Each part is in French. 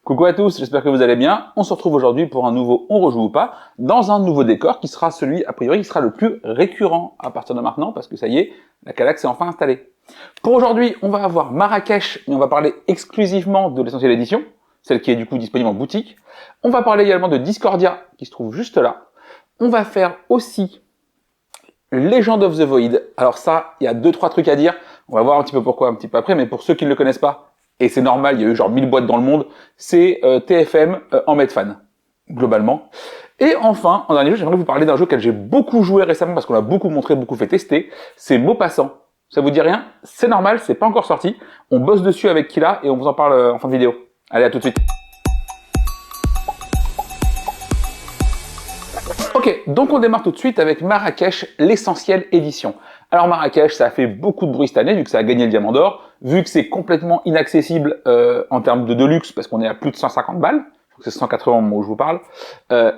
Coucou à tous, j'espère que vous allez bien. On se retrouve aujourd'hui pour un nouveau On rejoue ou pas, dans un nouveau décor qui sera celui, a priori, qui sera le plus récurrent à partir de maintenant, parce que ça y est, la Kallax est enfin installée. Pour aujourd'hui, on va avoir Marrakech, mais on va parler exclusivement de l'essentiel édition, celle qui est du coup disponible en boutique. On va parler également de Discordia, qui se trouve juste là. On va faire aussi Legend of the Void. Alors ça, il y a 2-3 trucs à dire. On va voir un petit peu pourquoi un petit peu après, mais pour ceux qui ne le connaissent pas, et c'est normal, il y a eu genre 1000 boîtes dans le monde, c'est TFM en mode fan, globalement. Et enfin, en dernier jeu, j'aimerais vous parler d'un jeu auquel j'ai beaucoup joué récemment, parce qu'on l'a beaucoup montré, beaucoup fait tester, c'est Maupassant. Ça vous dit rien? C'est normal, c'est pas encore sorti. On bosse dessus avec Killa, et on vous en parle en fin de vidéo. Allez, à tout de suite. Ok, donc on démarre tout de suite avec Marrakech, l'essentiel édition. Alors Marrakech, ça a fait beaucoup de bruit cette année, vu que ça a gagné le Diamant d'Or, vu que c'est complètement inaccessible en termes de deluxe, parce qu'on est à plus de 150 balles, je crois que c'est 180 au moment où je vous parle,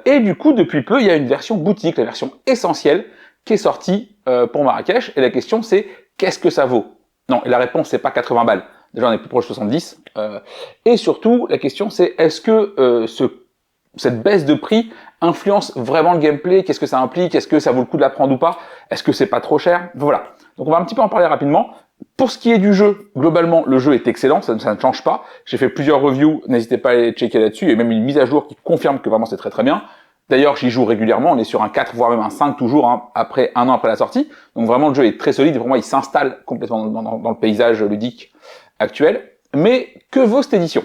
et du coup, depuis peu, il y a une version boutique, la version essentielle, qui est sortie pour Marrakech, et la question c'est, qu'est-ce que ça vaut? Non, et la réponse c'est pas 80 balles, déjà on est plus proche de 70, et surtout, la question c'est, est-ce que cette baisse de prix influence vraiment le gameplay? Qu'est-ce que ça implique? Est-ce que ça vaut le coup de la prendre ou pas? Est-ce que c'est pas trop cher? Voilà. Donc on va un petit peu en parler rapidement. Pour ce qui est du jeu, globalement, le jeu est excellent, ça ne change pas. J'ai fait plusieurs reviews, n'hésitez pas à aller checker là-dessus. Il y a même une mise à jour qui confirme que vraiment c'est très très bien. D'ailleurs, j'y joue régulièrement, on est sur un 4, voire même un 5 toujours, hein, après un an après la sortie. Donc vraiment, le jeu est très solide et pour moi, il s'installe complètement dans le paysage ludique actuel. Mais que vaut cette édition?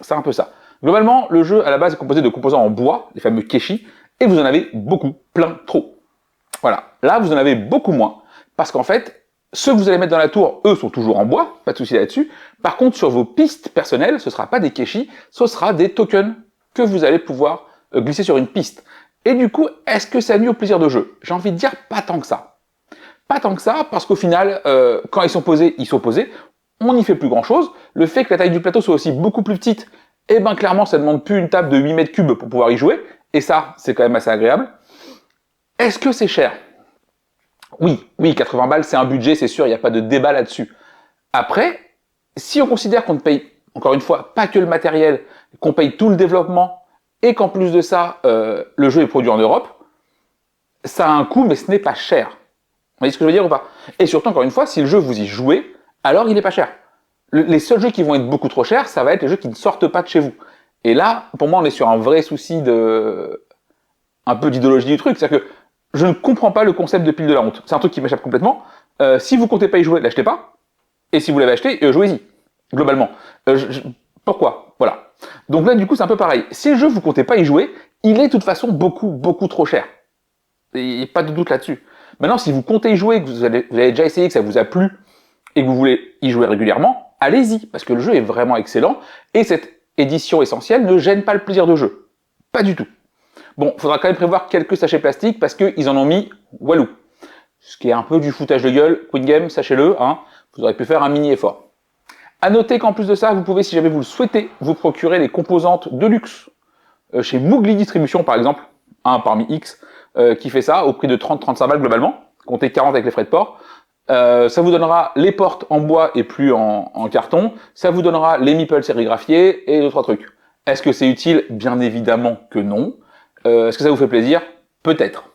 C'est un peu ça. Globalement, le jeu à la base est composé de composants en bois, les fameux keshi, et vous en avez beaucoup, plein, trop. Voilà. Là, vous en avez beaucoup moins, parce qu'en fait, ceux que vous allez mettre dans la tour, eux, sont toujours en bois, pas de souci là-dessus. Par contre, sur vos pistes personnelles, ce sera pas des keshi, ce sera des tokens que vous allez pouvoir glisser sur une piste. Et du coup, est-ce que ça nuit au plaisir de jeu? J'ai envie de dire pas tant que ça. Pas tant que ça, parce qu'au final, quand ils sont posés, on n'y fait plus grand-chose. Le fait que la taille du plateau soit aussi beaucoup plus petite, eh ben clairement, ça ne demande plus une table de 8 mètres cubes pour pouvoir y jouer. Et ça, c'est quand même assez agréable. Est-ce que c'est cher? Oui, 80 balles, c'est un budget, c'est sûr, il n'y a pas de débat là-dessus. Après, si on considère qu'on ne paye, encore une fois, pas que le matériel, qu'on paye tout le développement, et qu'en plus de ça, le jeu est produit en Europe, ça a un coût, mais ce n'est pas cher. Vous voyez ce que je veux dire ou pas? Et surtout, encore une fois, si le jeu vous y jouez, alors il n'est pas cher. Les seuls jeux qui vont être beaucoup trop chers, ça va être les jeux qui ne sortent pas de chez vous. Et là, pour moi, on est sur un vrai souci un peu d'idéologie du truc. C'est-à-dire que je ne comprends pas le concept de pile de la honte. C'est un truc qui m'échappe complètement. Si vous comptez pas y jouer, l'achetez pas. Et si vous l'avez acheté, jouez-y. Globalement. Pourquoi? Voilà. Donc là, du coup, c'est un peu pareil. Si le jeu, vous comptez pas y jouer, il est de toute façon beaucoup trop cher. Et pas de doute là-dessus. Maintenant, si vous comptez y jouer, que vous avez déjà essayé, que ça vous a plu, et que vous voulez y jouer régulièrement, allez-y, parce que le jeu est vraiment excellent, et cette édition essentielle ne gêne pas le plaisir de jeu. Pas du tout. Bon, il faudra quand même prévoir quelques sachets plastiques, parce qu'ils en ont mis walou. Ce qui est un peu du foutage de gueule. Queen Game, sachez-le, hein, vous aurez pu faire un mini effort. À noter qu'en plus de ça, vous pouvez, si jamais vous le souhaitez, vous procurer les composantes de luxe, chez Mowgli Distribution par exemple, un parmi X, qui fait ça, au prix de 30-35 balles globalement, comptez 40 avec les frais de port. Ça vous donnera les portes en bois et plus en carton. Ça vous donnera les meeples sérigraphiés et d'autres trucs. Est-ce que c'est utile? Bien évidemment que non. Est-ce que ça vous fait plaisir? Peut-être.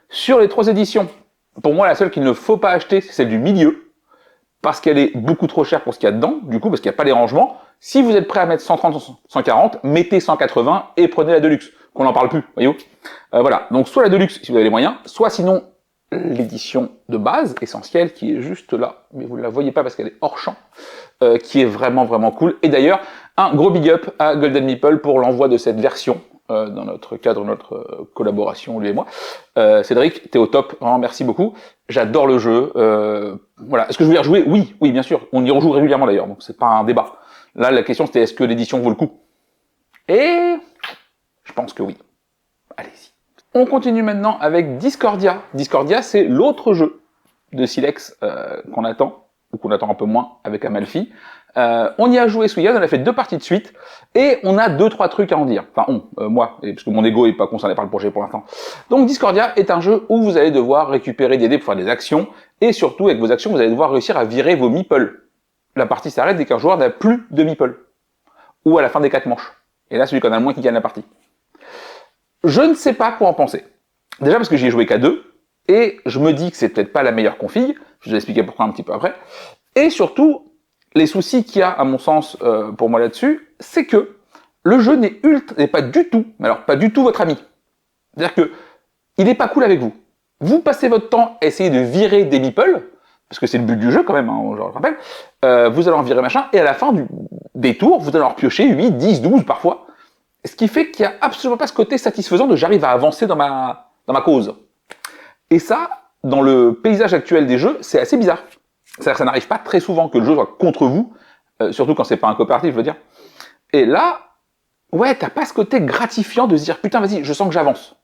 Sur les 3 éditions, pour moi la seule qu'il ne faut pas acheter, c'est celle du milieu, parce qu'elle est beaucoup trop chère pour ce qu'il y a dedans, du coup, parce qu'il n'y a pas les rangements. Si vous êtes prêt à mettre 130, 140, mettez 180 et prenez la Deluxe, qu'on n'en parle plus, voyez-vous. Voilà, donc soit la Deluxe si vous avez les moyens, soit sinon l'édition de base, essentielle, qui est juste là, mais vous ne la voyez pas parce qu'elle est hors champ, qui est vraiment cool. Et d'ailleurs, un gros big up à Golden Meeple pour l'envoi de cette version, dans notre cadre, notre collaboration, lui et moi. Cédric, t'es au top, vraiment merci beaucoup. J'adore le jeu. Voilà. Est-ce que je vais y rejouer? Oui, bien sûr. On y rejoue régulièrement d'ailleurs, donc c'est pas un débat. Là, la question c'était est-ce que l'édition vaut le coup? Et je pense que oui. Allez-y. On continue maintenant avec Discordia. Discordia, c'est l'autre jeu de Silex qu'on attend, ou qu'on attend un peu moins avec Amalfi. On y a joué ce week-end, on a fait 2 parties de suite, et on a 2-3 trucs à en dire. Enfin, moi, parce que mon ego est pas concerné par le projet pour l'instant. Donc Discordia est un jeu où vous allez devoir récupérer des dés pour faire des actions, et surtout, avec vos actions, vous allez devoir réussir à virer vos meeples. La partie s'arrête dès qu'un joueur n'a plus de meeples. ou à la fin des 4 manches. Et là, celui qui en a le moins qui gagne la partie. Je ne sais pas quoi en penser. Déjà parce que j'y ai joué qu'à 2, et je me dis que c'est peut-être pas la meilleure config, je vais expliquer pourquoi un petit peu après. Et surtout, les soucis qu'il y a, à mon sens, pour moi là-dessus, c'est que le jeu n'est pas du tout, mais alors pas du tout votre ami. C'est-à-dire que il n'est pas cool avec vous. Vous passez votre temps à essayer de virer des meeples, parce que c'est le but du jeu quand même, hein, je le rappelle, vous allez en virer machin, et à la fin des tours, vous allez en piocher 8, 10, 12 parfois, ce qui fait qu'il n'y a absolument pas ce côté satisfaisant de j'arrive à avancer dans ma cause. Et ça, dans le paysage actuel des jeux, c'est assez bizarre. C'est-à-dire que ça n'arrive pas très souvent que le jeu soit contre vous, surtout quand c'est pas un coopératif, je veux dire. Et là, ouais, t'as pas ce côté gratifiant de se dire putain, vas-y, je sens que j'avance.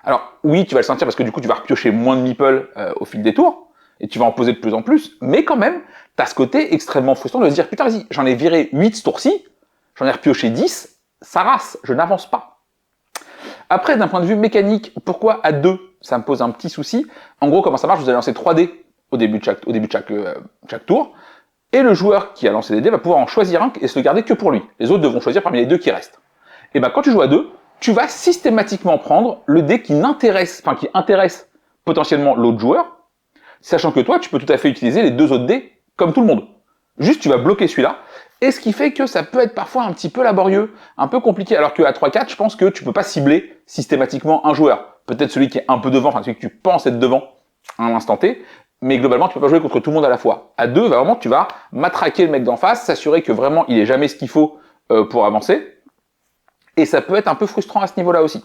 Alors, oui, tu vas le sentir parce que du coup, tu vas repiocher moins de meeples au fil des tours, et tu vas en poser de plus en plus, mais quand même, t'as ce côté extrêmement frustrant de se dire putain, vas-y, j'en ai viré 8 ce tour-ci, j'en ai repioché 10, ça race, je n'avance pas. Après, d'un point de vue mécanique, pourquoi à 2, ça me pose un petit souci. En gros, comment ça marche, vous allez lancer 3 dés au début de chaque tour, et le joueur qui a lancé les dés va pouvoir en choisir un et se le garder que pour lui. Les autres devront choisir parmi les 2 qui restent. Et ben quand tu joues à 2, tu vas systématiquement prendre le dé qui intéresse potentiellement l'autre joueur, sachant que toi, tu peux tout à fait utiliser les 2 autres dés comme tout le monde. Juste, tu vas bloquer celui-là, et ce qui fait que ça peut être parfois un petit peu laborieux, un peu compliqué, alors qu'à 3-4, je pense que tu peux pas cibler systématiquement un joueur. Peut-être celui qui est un peu devant, enfin celui que tu penses être devant à un instant T, mais globalement, tu peux pas jouer contre tout le monde à la fois. À 2, vraiment, tu vas matraquer le mec d'en face, s'assurer que vraiment, il ait jamais ce qu'il faut pour avancer, et ça peut être un peu frustrant à ce niveau-là aussi.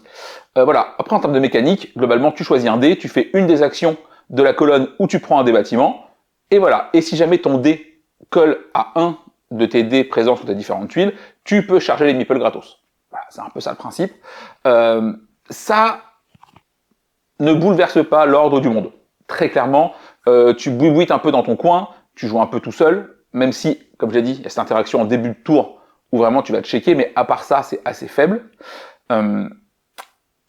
Voilà. Après, en termes de mécanique, globalement, tu choisis un dé, tu fais une des actions de la colonne où tu prends un des bâtiments, et voilà. Et si jamais ton dé colle à un de tes dés présents sur tes différentes tuiles, tu peux charger les meeples gratos. Voilà, c'est un peu ça le principe. Ça ne bouleverse pas l'ordre du monde. Très clairement, tu bouites un peu dans ton coin, tu joues un peu tout seul, même si, comme j'ai dit, il y a cette interaction en début de tour où vraiment tu vas te checker, mais à part ça, c'est assez faible.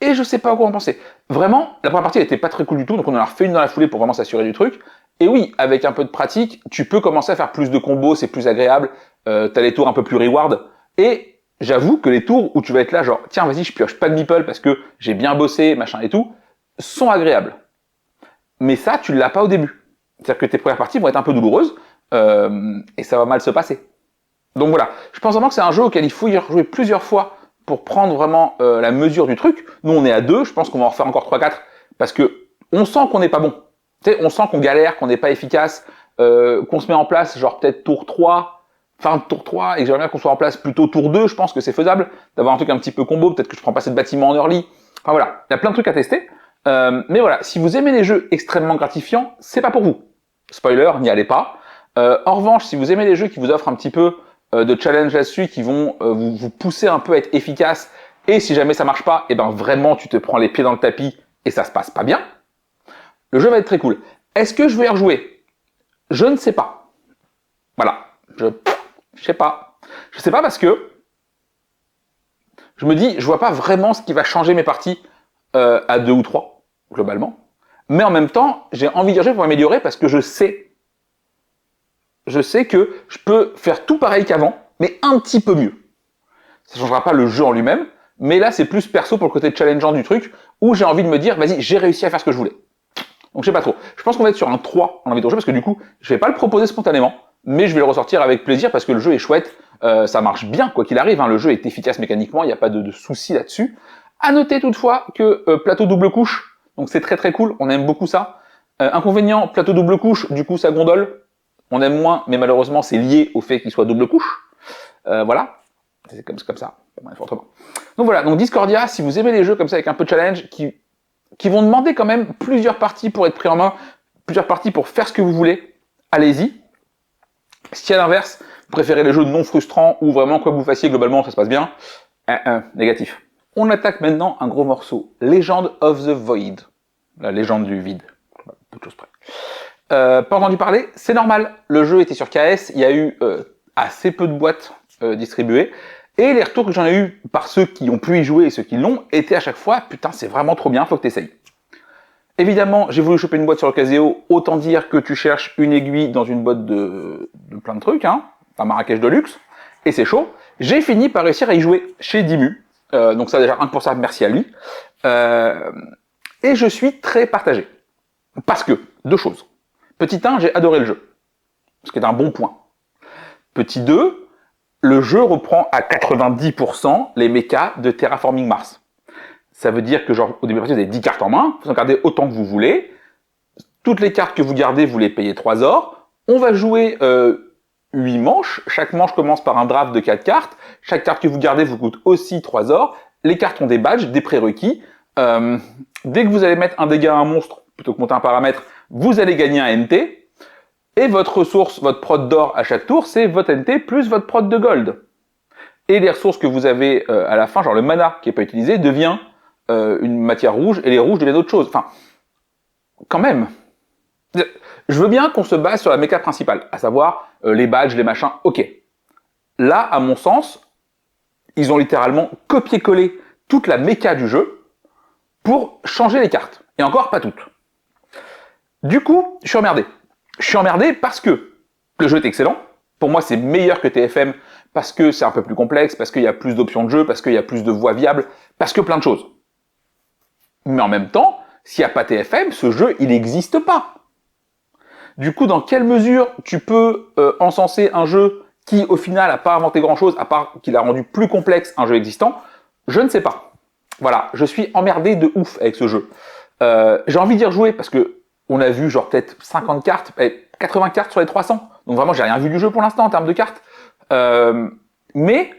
Et je sais pas à quoi en penser. Vraiment, la première partie, elle était pas très cool du tout, donc on en a refait une dans la foulée pour vraiment s'assurer du truc. Et oui, avec un peu de pratique, tu peux commencer à faire plus de combos, c'est plus agréable, t'as les tours un peu plus reward, et j'avoue que les tours où tu vas être là, genre, tiens, vas-y, je pioche pas de meeple parce que j'ai bien bossé, machin et tout, sont agréables. Mais ça, tu l'as pas au début. C'est-à-dire que tes premières parties vont être un peu douloureuses, et ça va mal se passer. Donc voilà, je pense vraiment que c'est un jeu auquel il faut y rejouer plusieurs fois pour prendre vraiment la mesure du truc. Nous, on est à 2, je pense qu'on va en refaire encore 3-4, parce que on sent qu'on n'est pas bon. Tu sais, on sent qu'on galère, qu'on n'est pas efficace, qu'on se met en place, genre peut-être tour 3, fin de tour 3, et que j'aimerais bien qu'on soit en place plutôt tour 2, je pense que c'est faisable, d'avoir un truc un petit peu combo, peut-être que je prends pas cette bâtiment en early. Enfin voilà, il y a plein de trucs à tester. Mais voilà, si vous aimez les jeux extrêmement gratifiants, c'est pas pour vous. Spoiler, n'y allez pas. En revanche, si vous aimez les jeux qui vous offrent un petit peu de challenge là-dessus, qui vont vous pousser un peu à être efficace, et si jamais ça marche pas, et ben vraiment tu te prends les pieds dans le tapis et ça se passe pas bien, le jeu va être très cool. Est-ce que je vais y rejouer? Je ne sais pas. Voilà, je sais pas. Je sais pas parce que je me dis, je vois pas vraiment ce qui va changer mes parties à 2 ou 3, globalement. Mais en même temps, j'ai envie d'y rejouer pour m'améliorer parce que je sais que je peux faire tout pareil qu'avant, mais un petit peu mieux. Ça ne changera pas le jeu en lui-même, mais là c'est plus perso pour le côté challengeant du truc, où j'ai envie de me dire, vas-y, j'ai réussi à faire ce que je voulais. Donc je sais pas trop. Je pense qu'on va être sur un 3 en envie de rejouer, parce que du coup, je vais pas le proposer spontanément, mais je vais le ressortir avec plaisir, parce que le jeu est chouette, ça marche bien quoi qu'il arrive, hein, le jeu est efficace mécaniquement, il n'y a pas de souci là-dessus. À noter toutefois que plateau double couche, donc c'est très très cool, on aime beaucoup ça. Inconvénient, plateau double couche, du coup ça gondole, on aime moins, mais malheureusement c'est lié au fait qu'il soit double couche. Voilà, c'est comme ça, autrement. Donc voilà, donc Discordia, si vous aimez les jeux comme ça avec un peu de challenge, qui vont demander quand même plusieurs parties pour être pris en main, plusieurs parties pour faire ce que vous voulez, allez-y. Si à l'inverse, vous préférez les jeux non frustrants, ou vraiment quoi que vous fassiez, globalement ça se passe bien, négatif. On attaque maintenant un gros morceau, Legend of the Void, la légende du vide, peu de choses près. Pas entendu parler, c'est normal, le jeu était sur KS, il y a eu assez peu de boîtes distribuées, et les retours que j'en ai eu par ceux qui ont pu y jouer et ceux qui l'ont, étaient à chaque fois, putain c'est vraiment trop bien, faut que t'essayes. Évidemment, j'ai voulu choper une boîte sur le Caseo, autant dire que tu cherches une aiguille dans une boîte de plein de trucs, hein, un Marrakech de luxe, et c'est chaud. J'ai fini par réussir à y jouer chez Dimu. Donc ça déjà, rien que pour ça, merci à lui. Et je suis très partagé. Parce que, deux choses. Petit 1, j'ai adoré le jeu. Ce qui est un bon point. Petit 2, le jeu reprend à 90% les mechas de Terraforming Mars. Ça veut dire que genre, au début de la partie, vous avez 10 cartes en main, vous en gardez autant que vous voulez. Toutes les cartes que vous gardez, vous les payez 3 or. On va jouer 8 manches. Chaque manche commence par un draft de 4 cartes. Chaque carte que vous gardez vous coûte aussi 3 or. Les cartes ont des badges, des prérequis. Dès que vous allez mettre un dégât à un monstre, plutôt que monter un paramètre, vous allez gagner un NT. Et votre ressource, votre prod d'or à chaque tour, c'est votre NT plus votre prod de gold. Et les ressources que vous avez à la fin, genre le mana qui n'est pas utilisé, devient une matière rouge, et les rouges deviennent autre chose. Enfin, quand même. Je veux bien qu'on se base sur la méca principale, à savoir les badges, les machins, ok. Là, à mon sens, ils ont littéralement copié-collé toute la méca du jeu pour changer les cartes. Et encore, pas toutes. Du coup, je suis emmerdé. Je suis emmerdé parce que le jeu est excellent. Pour moi, c'est meilleur que TFM parce que c'est un peu plus complexe, parce qu'il y a plus d'options de jeu, parce qu'il y a plus de voies viables, parce que plein de choses. Mais en même temps, s'il n'y a pas TFM, ce jeu, il n'existe pas. Du coup, dans quelle mesure tu peux encenser un jeu qui, au final, n'a pas inventé grand-chose, à part qu'il a rendu plus complexe un jeu existant? Je ne sais pas. Voilà, je suis emmerdé de ouf avec ce jeu. J'ai envie d'y rejouer parce que on a vu genre peut-être 50 cartes, 80 cartes sur les 300. Donc vraiment, j'ai rien vu du jeu pour l'instant en termes de cartes. Mais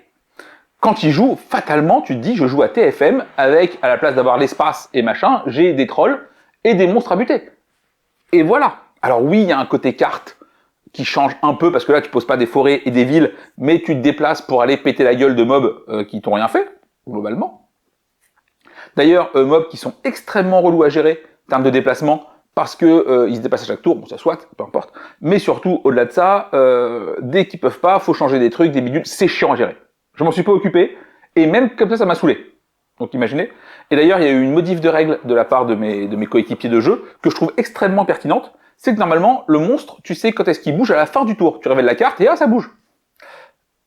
quand il joue, fatalement, tu te dis, je joue à TFM avec, à la place d'avoir l'espace et machin, j'ai des trolls et des monstres à buter. Et voilà. Alors oui, il y a un côté carte qui change un peu parce que là, tu poses pas des forêts et des villes, mais tu te déplaces pour aller péter la gueule de mobs qui t'ont rien fait, globalement. D'ailleurs, mobs qui sont extrêmement relous à gérer en termes de déplacement, parce que ils se déplacent à chaque tour, bon ça soit, peu importe. Mais surtout, au-delà de ça, dès qu'ils peuvent pas, faut changer des trucs, des bidules, c'est chiant à gérer. Je m'en suis pas occupé, et même comme ça m'a saoulé. Donc imaginez. Et d'ailleurs, il y a eu une modif de règle de la part de mes coéquipiers de jeu, que je trouve extrêmement pertinente, c'est que normalement, le monstre, tu sais quand est-ce qu'il bouge à la fin du tour. Tu révèles la carte, et ça bouge.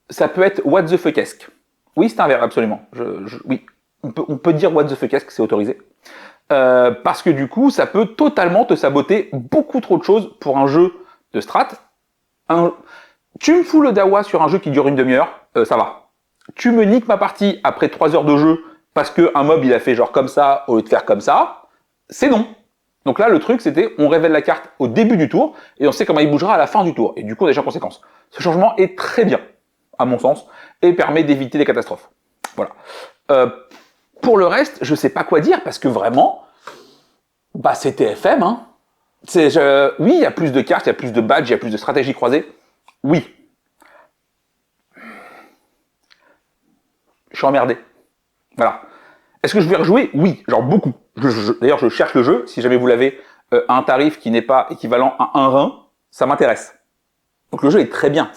Ça peut être what the fuckesque. Oui, c'est un verbe, absolument. Oui, on peut dire what the fuckesque, c'est autorisé. Parce que du coup, ça peut totalement te saboter beaucoup trop de choses pour un jeu de strat. Tu me fous le dawa sur un jeu qui dure une demi-heure, ça va. Tu me niques ma partie après 3 heures de jeu parce qu'un mob il a fait genre comme ça au lieu de faire comme ça, c'est non. Donc là, le truc, c'était on révèle la carte au début du tour et on sait comment il bougera à la fin du tour. Et du coup, on a déjà conséquences. Ce changement est très bien, à mon sens, et permet d'éviter les catastrophes. Voilà. Pour le reste, je sais pas quoi dire parce que vraiment, bah c'est TFM, hein. Oui, il y a plus de cartes, il y a plus de badges, il y a plus de stratégies croisées. Oui. Je suis emmerdé. Voilà. Est-ce que je vais rejouer? Oui, genre beaucoup. D'ailleurs, je cherche le jeu. Si jamais vous l'avez à un tarif qui n'est pas équivalent à un rein, ça m'intéresse. Donc le jeu est très bien.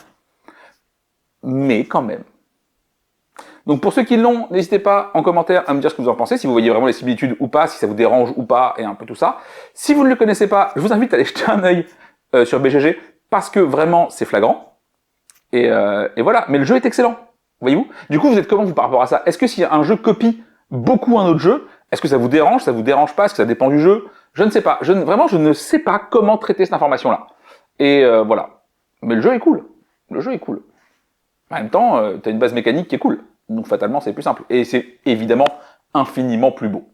Mais quand même. Donc pour ceux qui l'ont, n'hésitez pas en commentaire à me dire ce que vous en pensez, si vous voyez vraiment les similitudes ou pas, si ça vous dérange ou pas, et un peu tout ça. Si vous ne le connaissez pas, je vous invite à aller jeter un œil sur BGG, parce que vraiment, c'est flagrant. Et voilà, mais le jeu est excellent, voyez-vous. Du coup, vous êtes comment vous par rapport à ça? Est-ce que si un jeu copie beaucoup un autre jeu, est-ce que ça vous dérange pas? Est-ce que ça dépend du jeu? Je ne sais pas. Vraiment, je ne sais pas comment traiter cette information-là. Et voilà. Mais le jeu est cool. Le jeu est cool. En même temps, tu as une base mécanique qui est cool. Donc fatalement, c'est plus simple. Et c'est évidemment infiniment plus beau.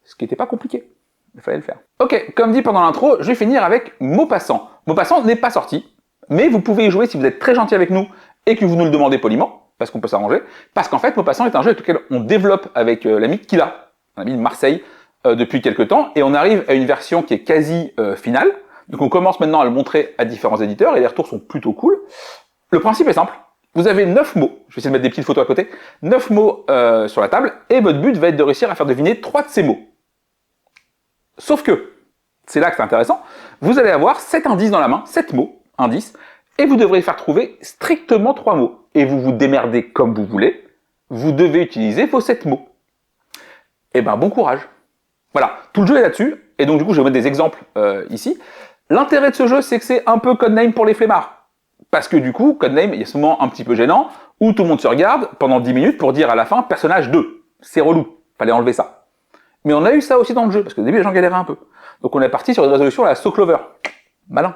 Ce qui n'était pas compliqué. Il fallait le faire. Ok, comme dit pendant l'intro, je vais finir avec Maupassant. Maupassant n'est pas sorti, mais vous pouvez y jouer si vous êtes très gentil avec nous et que vous nous le demandez poliment, parce qu'on peut s'arranger. Parce qu'en fait, Maupassant est un jeu avec lequel on développe avec l'ami Kila, un ami de Marseille, depuis quelques temps, et on arrive à une version qui est quasi finale. Donc on commence maintenant à le montrer à différents éditeurs, et les retours sont plutôt cool. Le principe est simple. Vous avez 9 mots, je vais essayer de mettre des petites photos à côté, 9 mots sur la table, et votre but va être de réussir à faire deviner 3 de ces mots. Sauf que, c'est là que c'est intéressant, vous allez avoir 7 indices dans la main, 7 mots, indices, et vous devrez faire trouver strictement 3 mots. Et vous vous démerdez comme vous voulez, vous devez utiliser vos 7 mots. Eh ben, bon courage. Voilà, tout le jeu est là-dessus, et donc du coup je vais mettre des exemples ici. L'intérêt de ce jeu, c'est que c'est un peu Codename pour les flemmards. Parce que du coup, Codename, il y a ce moment un petit peu gênant, où tout le monde se regarde pendant 10 minutes pour dire à la fin personnage 2. C'est relou, fallait enlever ça. Mais on a eu ça aussi dans le jeu, parce qu'au début les gens galéraient un peu. Donc on est parti sur une résolution à la SoClover. Malin.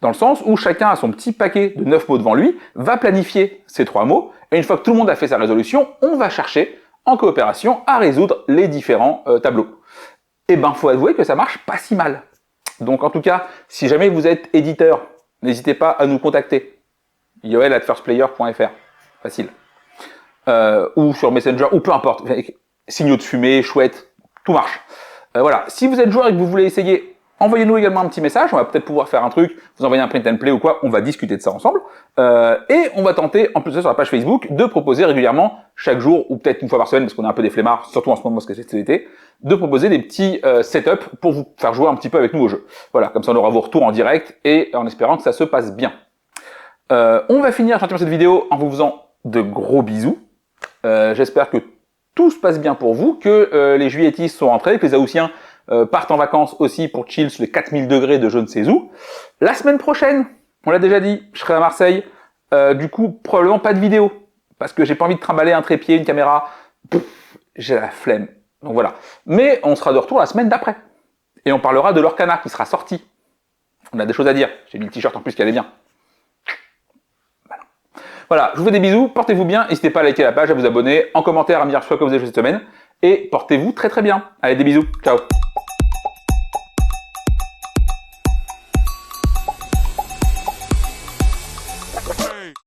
Dans le sens où chacun a son petit paquet de 9 mots devant lui, va planifier ces 3 mots, et une fois que tout le monde a fait sa résolution, on va chercher, en coopération, à résoudre les différents tableaux. Et ben, faut avouer que ça marche pas si mal. Donc en tout cas, si jamais vous êtes éditeur, n'hésitez pas à nous contacter. yoel@firstplayer.fr. Facile. Ou sur Messenger, ou peu importe. Signaux de fumée, chouette, tout marche. Voilà. Si vous êtes joueur et que vous voulez essayer, envoyez-nous également un petit message. On va peut-être pouvoir faire un truc, vous envoyer un print and play ou quoi. On va discuter de ça ensemble. Et on va tenter, en plus de ça, sur la page Facebook, de proposer régulièrement, chaque jour, ou peut-être une fois par semaine, parce qu'on est un peu des flemmards, surtout en ce moment parce que c'est l'été, de proposer des petits setups pour vous faire jouer un petit peu avec nous au jeu. Voilà, comme ça on aura vos retours en direct et en espérant que ça se passe bien. On va finir gentiment cette vidéo en vous faisant de gros bisous. J'espère que tout se passe bien pour vous, que les juilletistes sont rentrés, que les Haussiens partent en vacances aussi pour chill sur les 4000 degrés de je ne sais où. La semaine prochaine, on l'a déjà dit, je serai à Marseille. Du coup, probablement pas de vidéo, parce que j'ai pas envie de trimballer un trépied, une caméra. J'ai la flemme. Donc voilà. Mais on sera de retour la semaine d'après. Et on parlera de l'Orcana qui sera sorti. On a des choses à dire. J'ai mis le t-shirt en plus qui allait bien. Voilà, je vous fais des bisous, portez-vous bien, n'hésitez pas à liker la page, à vous abonner, en commentaire à me dire ce que vous avez fait cette semaine, et portez-vous très très bien. Allez, des bisous, ciao.